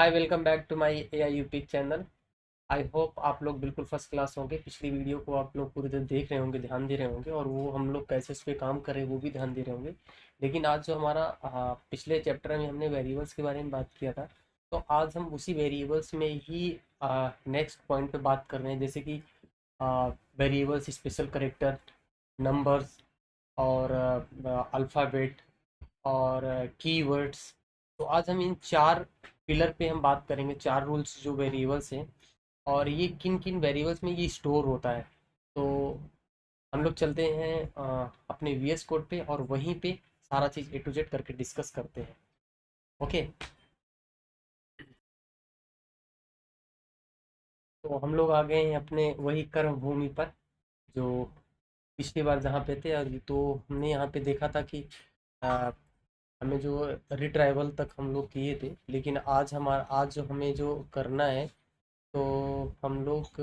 Hi, welcome back to my AI YouTube channel. I hope आप लोग बिल्कुल first class होंगे। पिछली वीडियो को आप लोग पूरी तरह देख रहे होंगे, ध्यान दे रहे होंगे, और वो हम लोग कैसे उस पर काम करें वो भी ध्यान दे रहे होंगे। लेकिन आज जो हमारा पिछले चैप्टर में हमने वेरिएबल्स के बारे में बात किया था, तो आज हम उसी वेरिएबल्स में ही नेक्स्ट पॉइंट पे बात कर रहे हैं, जैसे कि वेरिएबल्स, स्पेशल करेक्टर, नंबर्स, और अल्फ़ाबेट, और कीवर्ड्स। तो आज हम इन चार पिलर पे हम बात करेंगे, चार रूल्स जो वेरिएबल्स हैं, और ये किन किन वेरिएबल्स में ये स्टोर होता है। तो हम लोग चलते हैं अपने वीएस कोड पे, और वहीं पे सारा चीज़ ए टू जेड करके डिस्कस करते हैं। ओके। तो हम लोग आ गए हैं अपने वही कर्म भूमि पर, जो पिछली बार जहाँ पे थे। और तो हमने यहाँ पे देखा था कि आ, हमें जो रिट्राइवल तक हम लोग किए थे, लेकिन आज जो हमें जो करना है, तो हम लोग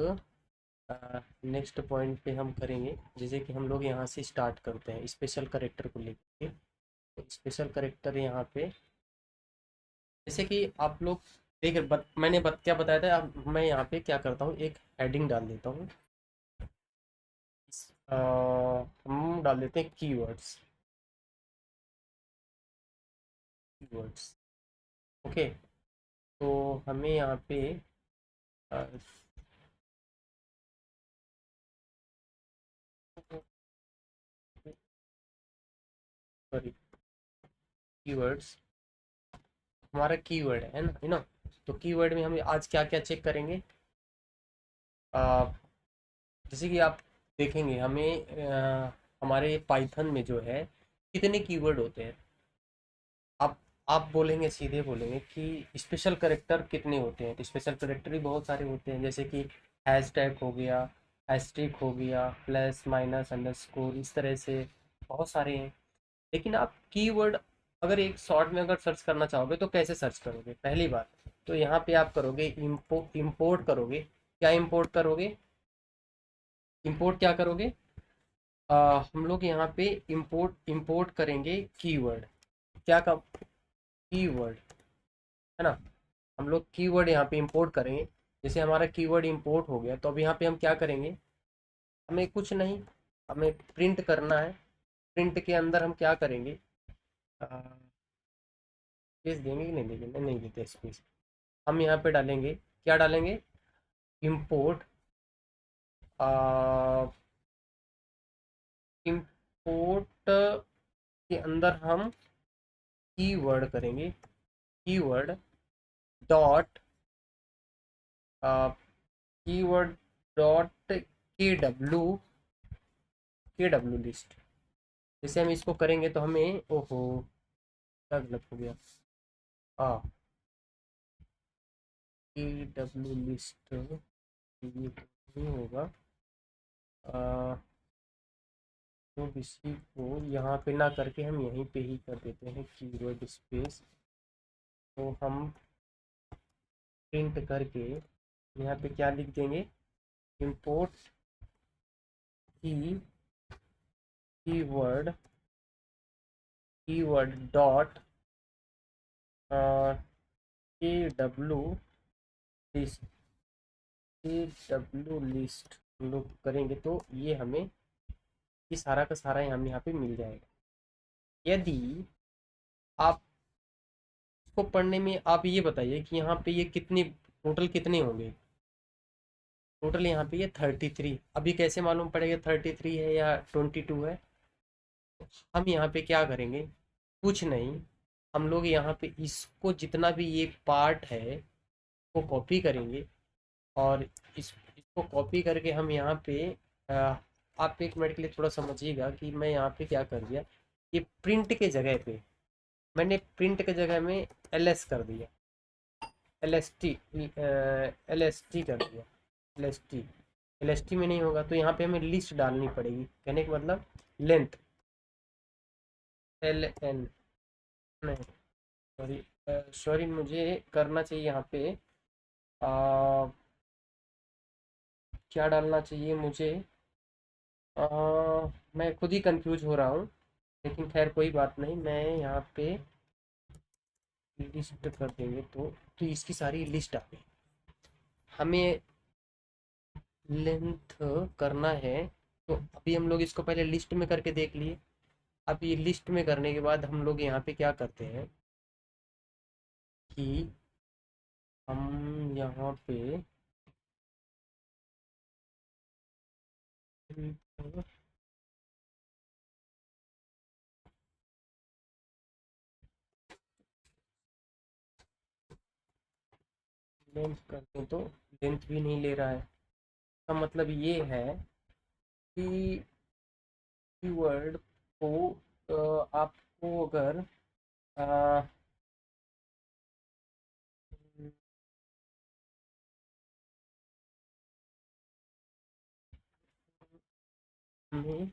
नेक्स्ट पॉइंट पे हम करेंगे। जैसे कि हम लोग यहाँ से स्टार्ट करते हैं स्पेशल करेक्टर को लेके। तो स्पेशल करेक्टर यहाँ पे, जैसे कि आप लोग देख क्या बताया था। अब मैं यहाँ पे क्या करता हूँ, एक हेडिंग डाल देता हूँ। अ, हम डाल देते हैं कीवर्ड्स। कीवर्ड्स। ओके। तो हमें यहाँ पे सॉरी, कीवर्ड्स हमारा कीवर्ड है ना, है ना। तो कीवर्ड में हम आज क्या क्या चेक करेंगे। अ, जैसे कि आप देखेंगे, हमारे पाइथन में जो है कितने कीवर्ड होते हैं। आप आप बोलेंगे, सीधे बोलेंगे कि स्पेशल करेक्टर कितने होते हैं, तो स्पेशल करेक्टर भी बहुत सारे होते हैं, जैसे कि हैश टैग हो गया, हैशटैग हो गया, प्लस माइनस अंडरस्कोर, इस तरह से बहुत सारे हैं। लेकिन आप कीवर्ड अगर एक शॉर्ट में अगर सर्च करना चाहोगे तो कैसे सर्च करोगे, पहली बात। तो यहाँ पे आप करोगे इंपोर्ट करोगे। क्या इंपोर्ट करोगे? इंपोर्ट क्या करोगे? हम लोग यहाँ पे इंपोर्ट करेंगे कीवर्ड। क्या का कीवर्ड, है ना। हम लोग कीवर्ड यहाँ पे इंपोर्ट करेंगे। जैसे हमारा कीवर्ड इंपोर्ट हो गया, तो अब यहाँ पे हम क्या करेंगे। हमें कुछ नहीं, हमें प्रिंट करना है। प्रिंट के अंदर हम क्या करेंगे, स्पेस देंगे कि नहीं देंगे? नहीं देते स्पेस। हम यहाँ पे डालेंगे, क्या डालेंगे, इंपोर्ट। इंपोर्ट के अंदर हम कीवर्ड करेंगे। कीवर्ड डॉट कीवर्ड डॉट के डब्ल्यू लिस्ट। जैसे हम इसको करेंगे तो हमें, ओहो, क्या गलत हो गया। हाँ, के डब्ल्यू लिस्ट, ये तो नहीं होगा। आ, तो इसी को यहाँ पे ना करके हम यहीं पे ही कर देते हैं, कीवर्ड स्पेस। तो हम प्रिंट करके यहाँ पे क्या लिख देंगे, इंपोर्ट की कीवर्ड कीवर्ड डॉट के डब्ल्यू लिस्ट। के डब्ल्यू लिस्ट हम लोग करेंगे तो ये हमें ये सारा का सारा हम यहाँ पे मिल जाएगा। यदि आप इसको पढ़ने में, आप ये बताइए कि यहाँ पे ये कितने, टोटल कितने होंगे। टोटल यहाँ पे ये 33। अभी कैसे मालूम पड़ेगा 33 है या 22 है? हम यहाँ पे क्या करेंगे, कुछ नहीं। हम लोग यहाँ पे इसको जितना भी ये पार्ट है वो कॉपी करेंगे, और इसको कॉपी करके हम यहाँ पे आप एक मिनट के लिए थोड़ा समझिएगा कि मैं यहाँ पे क्या कर दिया। ये प्रिंट के जगह पे मैंने प्रिंट के जगह में एल कर दिया, एल एस टी कर दिया। एल एस टी में नहीं होगा, तो यहाँ पे हमें लिस्ट डालनी पड़ेगी। कहने का मतलब लेंथ, LN, नहीं, सॉरी, सॉरी, मुझे करना चाहिए यहाँ पे आ, क्या डालना चाहिए मुझे। आ, मैं खुद ही कंफ्यूज हो रहा हूँ, लेकिन खैर कोई बात नहीं। मैं यहाँ पे लिस्ट कर देंगे तो इसकी सारी लिस्ट आ गई। हमें लेंथ करना है, तो अभी हम लोग इसको पहले लिस्ट में करके देख लिए। अब ये लिस्ट में करने के बाद हम लोग यहाँ पे क्या करते हैं कि हम यहाँ पे लेंथ करते हैं तो लेंथ भी नहीं ले रहा है। इसका मतलब ये है कि कीवर्ड को आपको अगर अ, हमें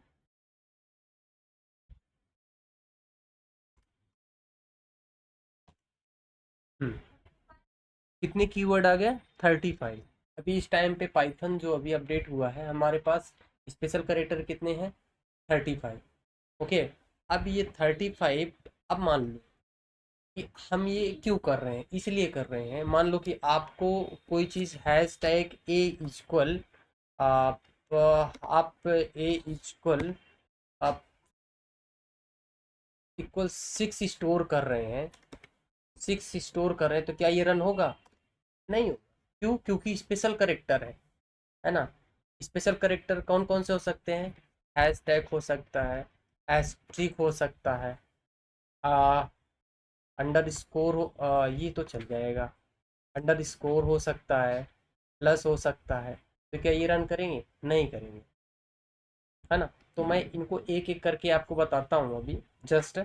कितने कीवर्ड आ गया, 35। अभी इस टाइम पे पाइथन जो अभी अपडेट हुआ है हमारे पास स्पेशल करेक्टर कितने हैं, 35। ओके। अब ये 35, अब मान लो कि हम ये क्यों कर रहे हैं, इसलिए कर रहे हैं, मान लो कि आपको कोई चीज़ हैश टैग ए इक्वल आप ए इक्वल आप इक्वल 6 स्टोर कर रहे हैं, 6 स्टोर कर रहे हैं, तो क्या ये रन होगा, नहीं होगा। क्यों, क्योंकि स्पेशल करेक्टर है ना। स्पेशल करेक्टर कौन कौन से हो सकते हैं, हैश टैग हो सकता है, एस्ट्रिक हो सकता है, अंडर स्कोर हो, ये तो चल जाएगा, अंडर स्कोर हो सकता है, प्लस हो सकता है। तो क्या ये रन करेंगे, नहीं करेंगे, है ना। तो मैं इनको एक एक करके आपको बताता हूँ अभी। जस्ट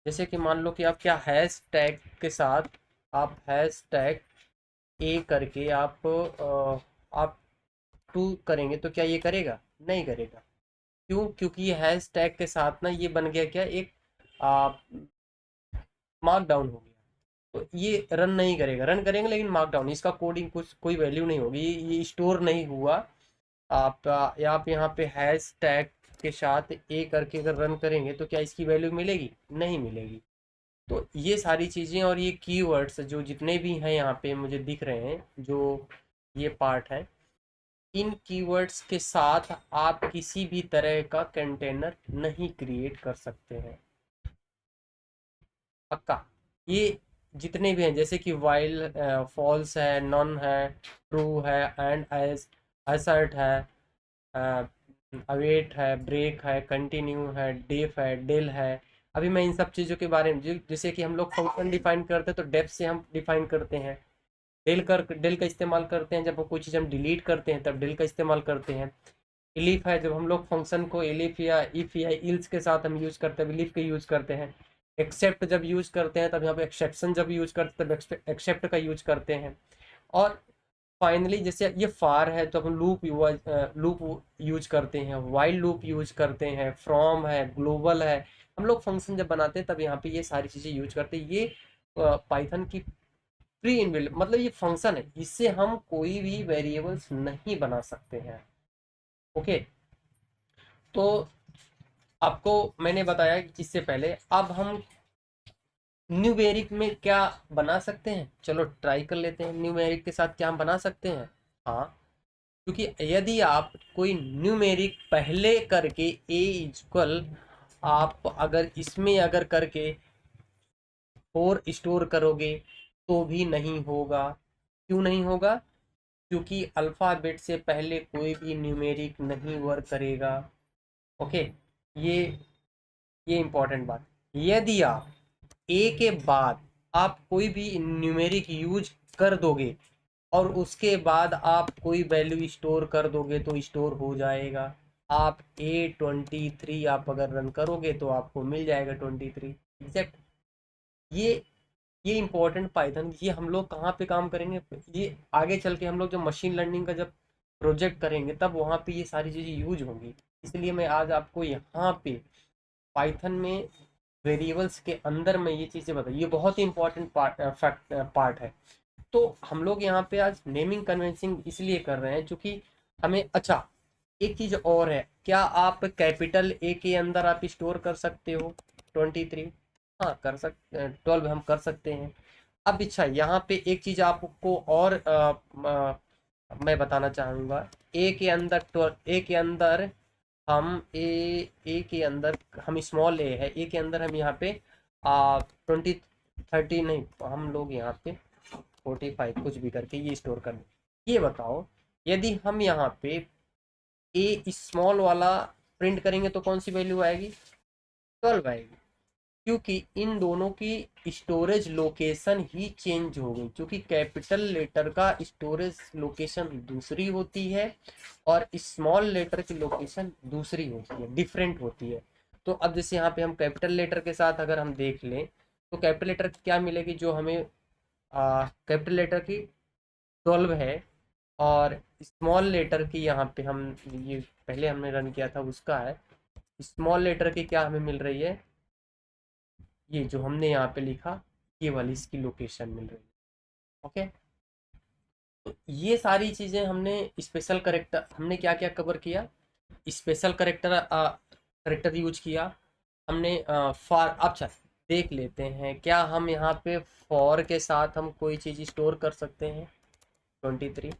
जैसे कि मान लो कि आप क्या हैश टैग के साथ आप हैश टैग ए करके आप टू करेंगे, तो क्या ये करेगा, नहीं करेगा। क्यों, क्योंकि ये हैश टैग के साथ ना ये बन गया क्या, एक मार्क डाउन हो गया। तो ये रन नहीं करेगा, रन करेंगे लेकिन मार्क डाउन, इसका कोडिंग कुछ कोई वैल्यू नहीं होगी, ये स्टोर नहीं हुआ। आप यहाँ पे हैश टैग के साथ ए करके अगर रन करेंगे तो क्या इसकी वैल्यू मिलेगी, नहीं मिलेगी। तो ये सारी चीज़ें और ये कीवर्ड्स जो जितने भी हैं यहाँ पे मुझे दिख रहे हैं, जो ये पार्ट है, इन कीवर्ड्स के साथ आप किसी भी तरह का कंटेनर नहीं क्रिएट कर सकते हैं, पक्का। ये जितने भी हैं जैसे कि वाइल, फॉल्स है, नॉन है, ट्रू है, एंड एज, असर्ट है, अवेट है, ब्रेक है, कंटिन्यू है, डेफ है, डेल है। अभी मैं इन सब चीज़ों के बारे में जैसे कि हम लोग फंक्शन डिफाइन करते हैं तो डेफ से हम डिफाइन करते हैं, डेल का इस्तेमाल करते हैं जब कोई चीज़ हम डिलीट करते हैं तब डेल का इस्तेमाल करते हैं। इलीफ है, जब हम लोग फंक्शन को इलीफ या इफ या इल्स के साथ हम यूज करते हैं, इलीफ का यूज करते हैं। एक्सेप्ट जब यूज करते हैं तब यहाँ पे एक्सेप्शन जब यूज करते हैं तब एक्सेप्ट का यूज करते हैं। और फाइनली जैसे ये फार है तो हम लूप यूज करते हैं, वाइल लूप यूज करते हैं, फ्रॉम है, ग्लोबल है। हम लोग फंक्शन जब बनाते हैं तब यहाँ पे ये सारी चीज़ें यूज करते हैं। ये पाइथन की प्री इनबिल्ट, मतलब ये फंक्शन है, इससे हम कोई भी वेरिएबल्स नहीं बना सकते हैं। ओके। तो आपको मैंने बताया कि इससे पहले अब हम न्यूमेरिक में क्या बना सकते हैं, चलो ट्राई कर लेते हैं न्यूमेरिक के साथ क्या हम बना सकते हैं। हाँ, क्योंकि यदि आप कोई न्यूमेरिक पहले करके ए इक्वल, आप अगर इसमें अगर करके 4 स्टोर करोगे तो भी नहीं होगा। क्यों नहीं होगा, क्योंकि अल्फ़ाबेट से पहले कोई भी न्यूमेरिक नहीं वर्क करेगा। ओके। ये ये इंपॉर्टेंट बात। यदि आप ए के बाद आप कोई भी न्यूमेरिक यूज कर दोगे और उसके बाद आप कोई वैल्यू स्टोर कर दोगे तो स्टोर हो जाएगा। आप A23 आप अगर रन करोगे तो आपको मिल जाएगा 23 एग्जैक्ट। ये ये इंपॉर्टेंट पाइथन, ये हम लोग कहाँ पे काम करेंगे, ये आगे चल के हम लोग जब मशीन लर्निंग का जब प्रोजेक्ट करेंगे तब वहाँ पे ये सारी चीज़ें यूज होंगी। इसलिए मैं आज आपको यहाँ पे पाइथन में वेरिएबल्स के अंदर में ये चीज़ें बताई, ये बहुत ही इंपॉर्टेंट पार्ट है। तो हम लोग यहाँ पे आज नेमिंग कन्वेंसिंग इसलिए कर रहे हैं क्योंकि हमें, अच्छा एक चीज़ और है, क्या आप कैपिटल ए के अंदर आप स्टोर कर सकते हो 23, हाँ कर सक 12 हम कर सकते हैं। अब अच्छा यहाँ पे एक चीज आपको और मैं बताना चाहूंगा। ए के अंदर हम ए के अंदर हम स्मॉल ए है, ए के अंदर हम यहाँ पे 20 30 नहीं, हम लोग यहाँ पे 45 कुछ भी करके ये स्टोर कर दें। ये बताओ, यदि हम यहाँ पे ए स्मॉल वाला प्रिंट करेंगे तो कौन सी वैल्यू आएगी? 12 आएगी, क्योंकि इन दोनों की स्टोरेज लोकेशन ही चेंज हो गई, क्योंकि कैपिटल लेटर का स्टोरेज लोकेशन दूसरी होती है और स्मॉल लेटर की लोकेशन दूसरी होती है, डिफरेंट होती है। तो अब जैसे यहाँ पे हम कैपिटल लेटर के साथ अगर हम देख लें तो कैपिटल लेटर की क्या मिलेगी, जो हमें कैपिटल लेटर की 12 है, और स्मॉल लेटर की यहाँ पे हम ये पहले हमने रन किया था उसका है, स्मॉल लेटर की क्या हमें मिल रही है, ये जो हमने यहाँ पे लिखा ये वाली इसकी लोकेशन मिल रही है। ओके, तो ये सारी चीज़ें हमने स्पेशल करेक्टर, हमने क्या क्या कवर किया, स्पेशल करेक्टर करेक्टर यूज किया हमने। फॉर अच्छा देख लेते हैं, क्या हम यहाँ पे फॉर के साथ हम कोई चीज़ स्टोर कर सकते हैं? 23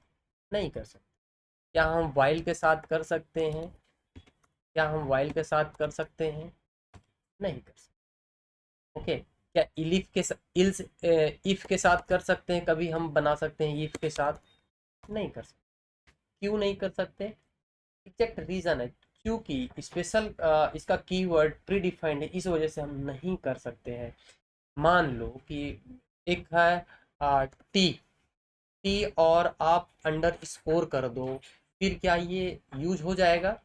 नहीं कर सकते। क्या हम वाइल के साथ कर सकते हैं? क्या हम वाइल के साथ कर सकते हैं? नहीं कर सकते। ओके, क्या इलिफ के इल्स इफ के साथ कर सकते हैं? कभी हम बना सकते हैं इफ के साथ? नहीं कर सकते। क्यों नहीं कर सकते? एग्जैक्ट रीजन है, क्योंकि स्पेशल इसका कीवर्ड प्री डिफाइंड है, इस वजह से हम नहीं कर सकते हैं। मान लो कि एक है टी, टी और आप अंडर स्कोर कर दो, फिर क्या ये यूज हो जाएगा?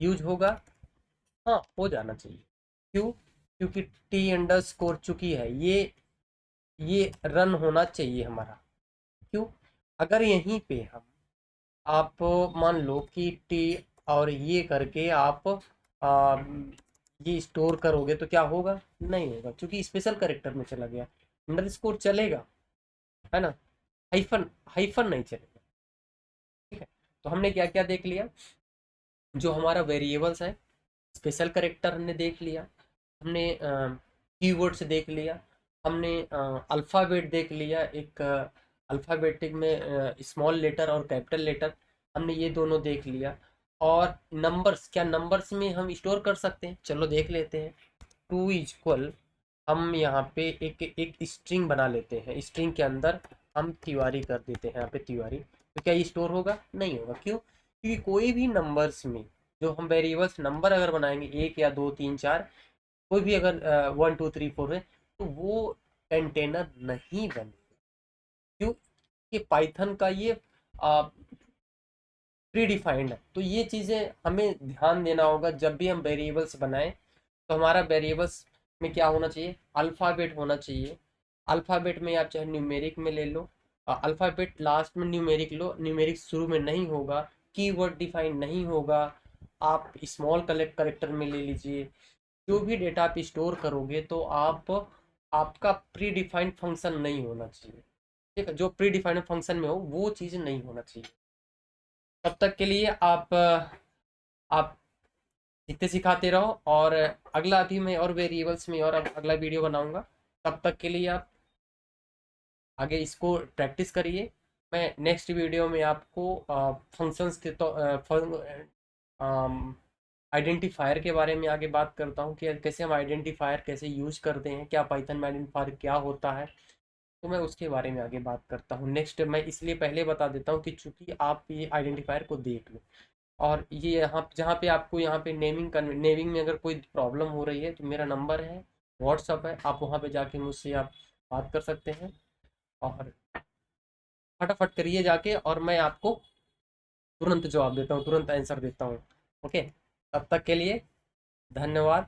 यूज होगा? हाँ, हो जाना चाहिए। क्यों? क्योंकि टी अंडर स्कोर चुकी है, ये रन होना चाहिए हमारा। क्यों? अगर यहीं पे हम आप मान लो कि टी और ये करके आप आ, ये स्टोर करोगे तो क्या होगा? नहीं होगा, क्योंकि स्पेशल कैरेक्टर में चला गया। अंडर स्कोर चलेगा, है ना, हाइफन हाइफन नहीं चलेगा। ठीक है, तो हमने क्या क्या देख लिया, जो हमारा वेरिएबल्स है, स्पेशल कैरेक्टर हमने देख लिया, हमने कीवर्ड्स देख लिया, हमने अल्फ़ाबेट देख लिया, एक अल्फ़ाबेटिक में स्मॉल लेटर और कैपिटल लेटर, हमने ये दोनों देख लिया। और नंबर्स, क्या नंबर्स में हम स्टोर कर सकते हैं? चलो देख लेते हैं। टू इक्वल, हम यहाँ पे एक एक स्ट्रिंग बना लेते हैं, स्ट्रिंग के अंदर हम तिवारी कर देते हैं, यहाँ पे तिवारी, तो क्या ये स्टोर होगा? नहीं होगा। क्यों? क्योंकि कोई भी नंबर्स में जो हम वेरिएबल्स नंबर अगर बनाएंगे, एक या दो तीन चार, कोई भी अगर 1 2 3 4 है, तो वो कंटेनर नहीं बनेगा। क्यों? कि पाइथन का ये प्री डिफाइंड है। तो ये चीज़ें हमें ध्यान देना होगा जब भी हम वेरिएबल्स बनाएं। तो हमारा वेरिएबल्स में क्या होना चाहिए? अल्फ़ाबेट होना चाहिए। अल्फ़ाबेट में आप चाहे न्यूमेरिक में ले लो, अल्फ़ाबेट लास्ट में न्यूमेरिक लो, न्यूमेरिक शुरू में नहीं होगा, कीवर्ड डिफाइन नहीं होगा। आप स्मॉल करेक्टर में ले लीजिए। जो भी डेटा आप स्टोर करोगे तो आप आपका प्री डिफाइंड फंक्शन नहीं होना चाहिए। ठीक है, जो प्री डिफाइंड फंक्शन में हो वो चीज़ नहीं होना चाहिए। तब तक के लिए आप सीखते सिखाते रहो, और अगला अभी मैं और वेरिएबल्स में और अगला वीडियो बनाऊंगा। तब तक के लिए आप आगे इसको प्रैक्टिस करिए। मैं नेक्स्ट वीडियो में आपको फंक्शंस के तो आइडेंटिफायर के बारे में आगे बात करता हूँ कि कैसे हम आइडेंटिफायर कैसे यूज करते हैं, क्या पाइथन में आइडेंटिफायर क्या होता है। तो मैं उसके बारे में आगे बात करता हूँ नेक्स्ट। मैं इसलिए पहले बता देता हूँ कि चूंकि आप ये आइडेंटिफायर को देख लो, और ये यहाँ जहाँ पे आपको यहाँ पे नेमिंग में अगर कोई प्रॉब्लम हो रही है तो मेरा नंबर है, व्हाट्सअप है, आप वहाँ पे जाके मुझसे आप बात कर सकते हैं। और फटाफट करिए जाके, और मैं आपको तुरंत जवाब देता हूँ, तुरंत आंसर देता हूँ। ओके, तब तक के लिए धन्यवाद।